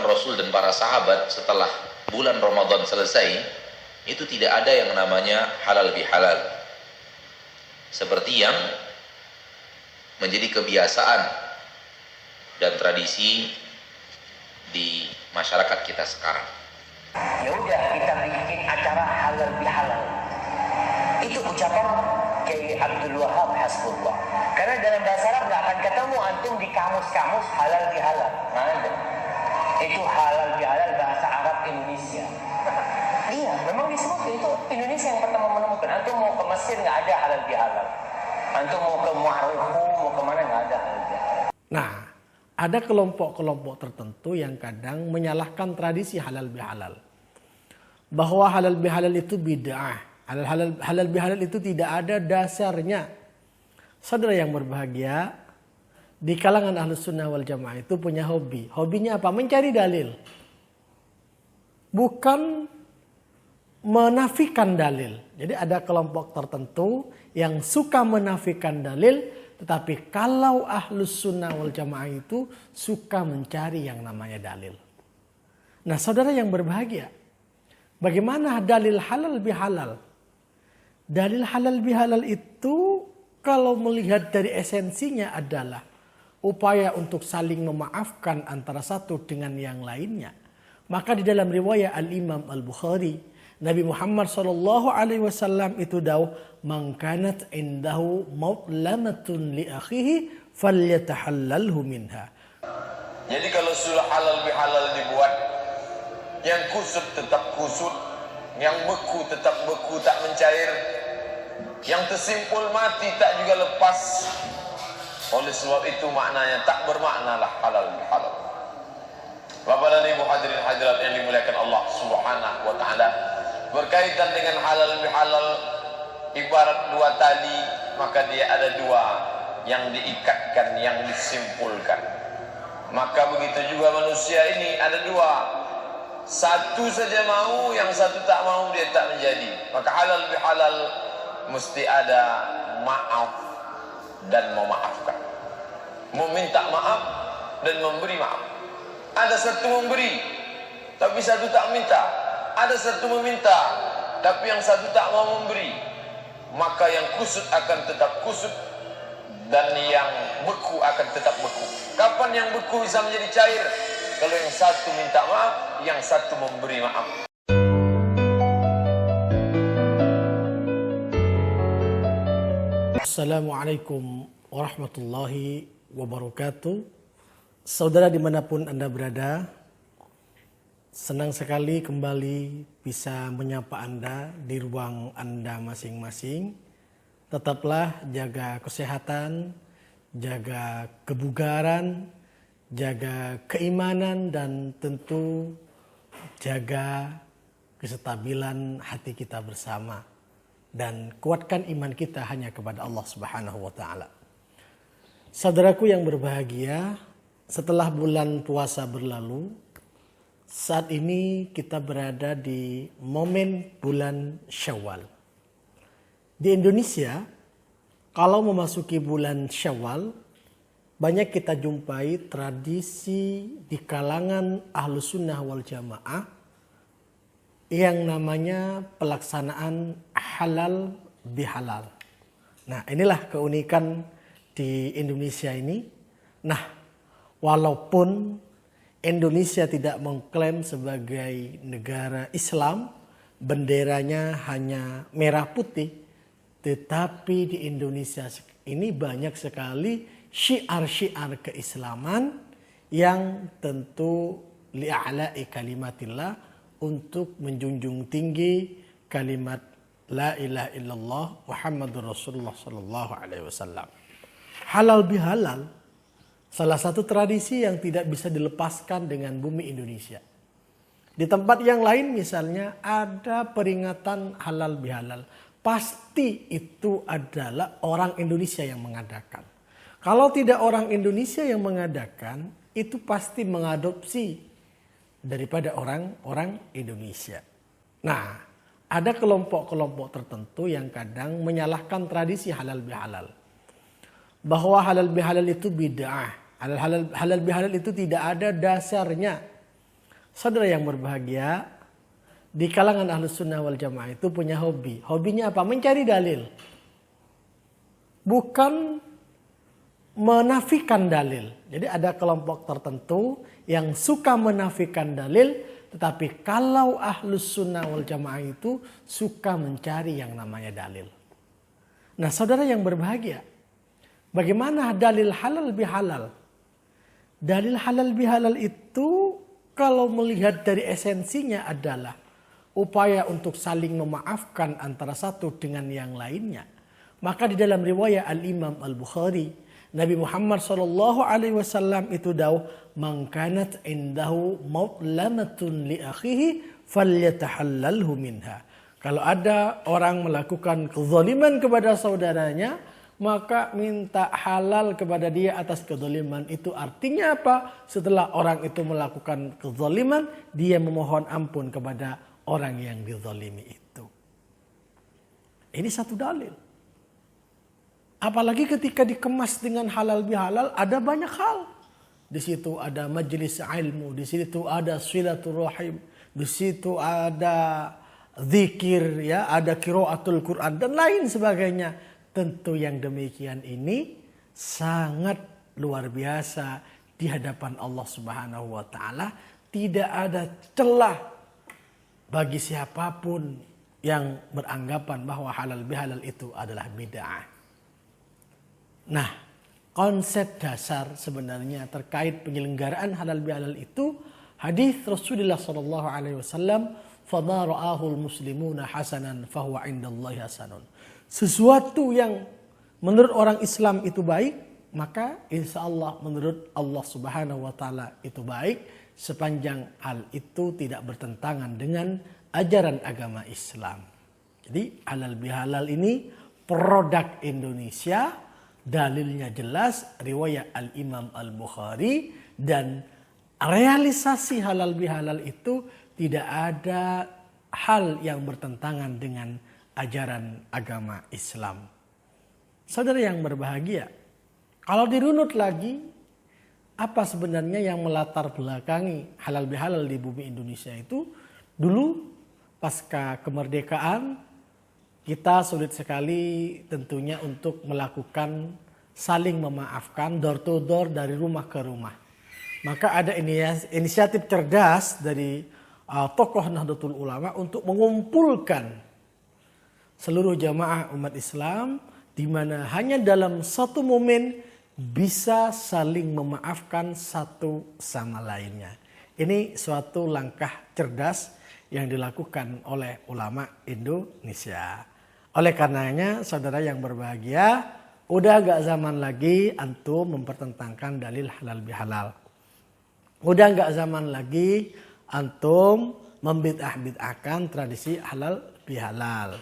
Rasul dan para sahabat setelah bulan Ramadan selesai, itu tidak ada yang namanya halal bihalal. Seperti yang menjadi kebiasaan dan tradisi di masyarakat kita sekarang. Ya udah, kita bikin acara halal bihalal. Itu ucapan Kiai Abdul Wahab Hasbullah. Karena dalam bahasa Arab nggak akan ketemu antum di kamus-kamus halal bihalal. Nggak ada. Itu halal bihalal bahasa Arab Indonesia. Iya, memang disebut itu Indonesia yang pertama menemukan. Antum mau ke Mesir nggak ada halal bihalal. Antum mau ke Maroko, mau kemana nggak ada halal bihalal. Nah, ada kelompok-kelompok tertentu yang kadang menyalahkan tradisi halal bihalal. Bahwa halal bihalal itu bid'ah. Halal bihalal itu tidak ada dasarnya. Saudara yang berbahagia, di kalangan Ahlus Sunnah wal Jamaah itu punya hobi. Hobinya apa? Mencari dalil. Bukan menafikan dalil. Jadi ada kelompok tertentu yang suka menafikan dalil, tetapi kalau Ahlus Sunnah wal Jamaah itu suka mencari yang namanya dalil. Nah, saudara yang berbahagia, bagaimana dalil halal bihalal? Dalil halal bihalal itu kalau melihat dari esensinya adalah upaya untuk saling memaafkan antara satu dengan yang lainnya. Maka di dalam riwayat Al-Imam Al-Bukhari, Nabi Muhammad SAW itu dawuh, "Man kanat indahu mautlamatun li akhihi falyatahallalhu minha." Jadi kalau sudah halal bihalal dibuat, yang kusut tetap kusut, yang beku tetap beku tak mencair, yang tersimpul mati tak juga lepas. Oleh sebab itu maknanya tak bermaknalah halal bihalal. Bapak dan Ibu hadirin hadirat yang dimuliakan Allah Subhanahu wa taala, berkaitan dengan halal bihalal ibarat dua tali, maka dia ada dua yang diikatkan, yang disimpulkan. Maka begitu juga manusia ini ada dua. Satu saja mau, yang satu tak mau, dia tak menjadi. Maka halal bihalal mesti ada maaf dan memaafkan, meminta maaf dan memberi maaf. Ada satu memberi tapi satu tak minta, ada satu meminta tapi yang satu tak mau memberi. Maka yang kusut akan tetap kusut dan yang beku akan tetap beku. Kapan yang beku bisa menjadi cair? Kalau yang satu minta maaf, yang satu memberi maaf. Assalamualaikum warahmatullahi wabarakatuh. Saudara dimanapun Anda berada, senang sekali kembali bisa menyapa Anda di ruang Anda masing-masing. Tetaplah jaga kesehatan, jaga kebugaran, jaga keimanan, dan tentu jaga kestabilan hati kita bersama. Dan kuatkan iman kita hanya kepada Allah Subhanahu wa taala. Saudaraku yang berbahagia, setelah bulan puasa berlalu, saat ini kita berada di momen bulan Syawal. Di Indonesia, kalau memasuki bulan Syawal, banyak kita jumpai tradisi di kalangan Ahlus Sunnah wal Jamaah yang namanya pelaksanaan halal bihalal. Nah, inilah keunikan di Indonesia ini. Nah, walaupun Indonesia tidak mengklaim sebagai negara Islam, benderanya hanya merah putih, tetapi di Indonesia ini banyak sekali syiar-syiar keislaman yang tentu li'a'la'i kalimatillah, untuk menjunjung tinggi kalimat la ilaha illallah Muhammadur Rasulullah sallallahu alaihi wasallam. Halal bihalal salah satu tradisi yang tidak bisa dilepaskan dengan bumi Indonesia. Di tempat yang lain misalnya ada peringatan halal bihalal, pasti itu adalah orang Indonesia yang mengadakan. Kalau tidak orang Indonesia yang mengadakan, itu pasti mengadopsi daripada orang-orang Indonesia. Nah, ada kelompok-kelompok tertentu yang kadang menyalahkan tradisi halal bihalal. Bahwa halal bihalal itu bid'ah. Halal bihalal itu tidak ada dasarnya. Saudara yang berbahagia, di kalangan Ahlus Sunnah wal Jamaah itu punya hobi. Hobinya apa? Mencari dalil. Bukan menafikan dalil. Jadi ada kelompok tertentu yang suka menafikan dalil, tetapi kalau Ahlus Sunnah wal Jamaah itu suka mencari yang namanya dalil. Nah, saudara yang berbahagia, bagaimana dalil halal bihalal? Dalil halal bihalal itu kalau melihat dari esensinya adalah upaya untuk saling memaafkan antara satu dengan yang lainnya. Maka di dalam riwayat Al-Imam Al-Bukhari, Nabi Muhammad SAW itu dawuh, "Man kanat indahu mautlamatun li akhihi falyatahallalhu minha." Kalau ada orang melakukan kezaliman kepada saudaranya, maka minta halal kepada dia atas kezaliman itu. Artinya apa? Setelah orang itu melakukan kezaliman, dia memohon ampun kepada orang yang dizalimi itu. Ini satu dalil. Apalagi ketika dikemas dengan halal bihalal, ada banyak hal. Di situ ada majelis ilmu, di situ ada silaturahim, di situ ada zikir, ya, ada qiraatul Quran dan lain sebagainya. Tentu yang demikian ini sangat luar biasa di hadapan Allah Subhanahu wa taala. Tidak ada celah bagi siapapun yang beranggapan bahwa halal bihalal itu adalah bid'ah. Nah, konsep dasar sebenarnya terkait penyelenggaraan halal bihalal itu hadis Rasulullah sallallahu alaihi wasallam, "Fama ra'ahul muslimuna hasanan fahuwa 'indallahi hasanun." Sesuatu yang menurut orang Islam itu baik, maka insya Allah menurut Allah Subhanahu wa taala itu baik, sepanjang hal itu tidak bertentangan dengan ajaran agama Islam. Jadi halal bihalal ini produk Indonesia, dalilnya jelas riwayat Al-Imam Al-Bukhari, dan realisasi halal bihalal itu tidak ada hal yang bertentangan dengan ajaran agama Islam. Saudara yang berbahagia, kalau dirunut lagi, apa sebenarnya yang melatar belakangi halal bihalal di bumi Indonesia itu? Dulu pasca kemerdekaan, kita sulit sekali tentunya untuk melakukan saling memaafkan door to door dari rumah ke rumah. Maka ada inisiatif cerdas dari tokoh Nahdlatul Ulama untuk mengumpulkan seluruh jamaah umat Islam, di mana hanya dalam satu momen bisa saling memaafkan satu sama lainnya. Ini suatu langkah cerdas yang dilakukan oleh ulama Indonesia. Oleh karenanya, saudara yang berbahagia, udah gak zaman lagi antum mempertentangkan dalil halal bihalal. Udah gak zaman lagi antum membid'ah-bid'ahkan tradisi halal bihalal.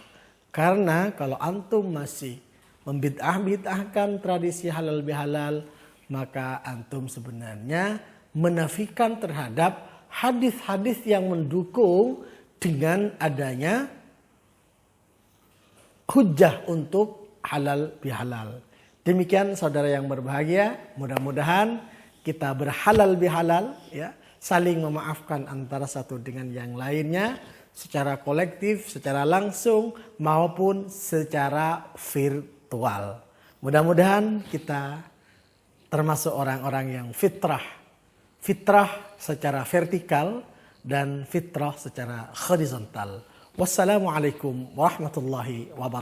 Karena kalau antum masih membid'ah-bid'ahkan tradisi halal bihalal, maka antum sebenarnya menafikan terhadap hadis-hadis yang mendukung dengan adanya hujjah untuk halal bihalal. Demikian saudara yang berbahagia, mudah-mudahan kita berhalal bihalal, ya, saling memaafkan antara satu dengan yang lainnya, secara kolektif, secara langsung, maupun secara virtual. Mudah-mudahan kita termasuk orang-orang yang fitrah. Fitrah secara vertikal dan fitrah secara horizontal. Wassalamualaikum warahmatullahi wabarakatuh.